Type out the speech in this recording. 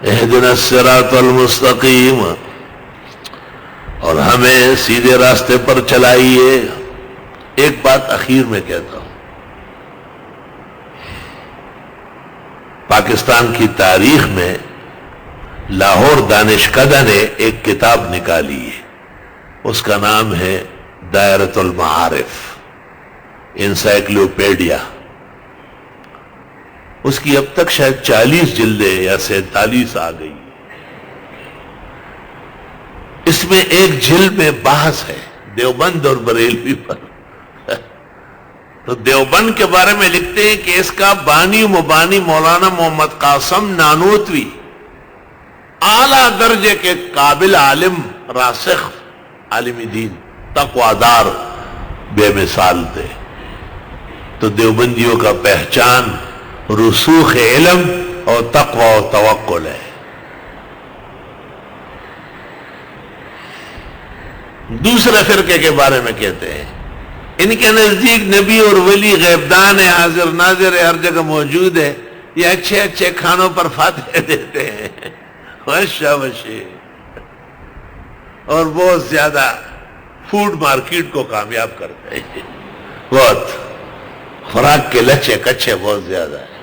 اہدنا الصراط المستقیم، اور ہمیں سیدھے راستے پر چلائیے۔ ایک بات اخیر میں کہتا ہوں، پاکستان کی تاریخ میں لاہور دانشکدہ نے ایک کتاب نکالی ہے، اس کا نام ہے دائرۃ المعارف، انسائکلوپیڈیا۔ اس کی اب تک شاید 40 جلدیں یا 47 آ گئی۔ اس میں ایک جلد میں بحث ہے دیوبند اور بریلوی پر۔ تو دیوبند کے بارے میں لکھتے ہیں کہ اس کا بانی مبانی مولانا محمد قاسم نانوتوی اعلیٰ درجے کے قابل عالم، راسخ عالم دین، تقوادار، بے مثال تھے۔ تو دیوبندیوں کا پہچان رسوخ علم اور تقوی و توکل ہے۔ دوسرے فرقے کے بارے میں کہتے ہیں ان کے نزدیک نبی اور ولی غیبدان ہے، حاضر ناظر ہے، ہر جگہ موجود ہے، یہ اچھے اچھے کھانوں پر فاتحے دیتے ہیں، وشے اور بہت زیادہ فوڈ مارکیٹ کو کامیاب کرتے ہیں، بہت خوراک کے لچے کچے بہت زیادہ ہے۔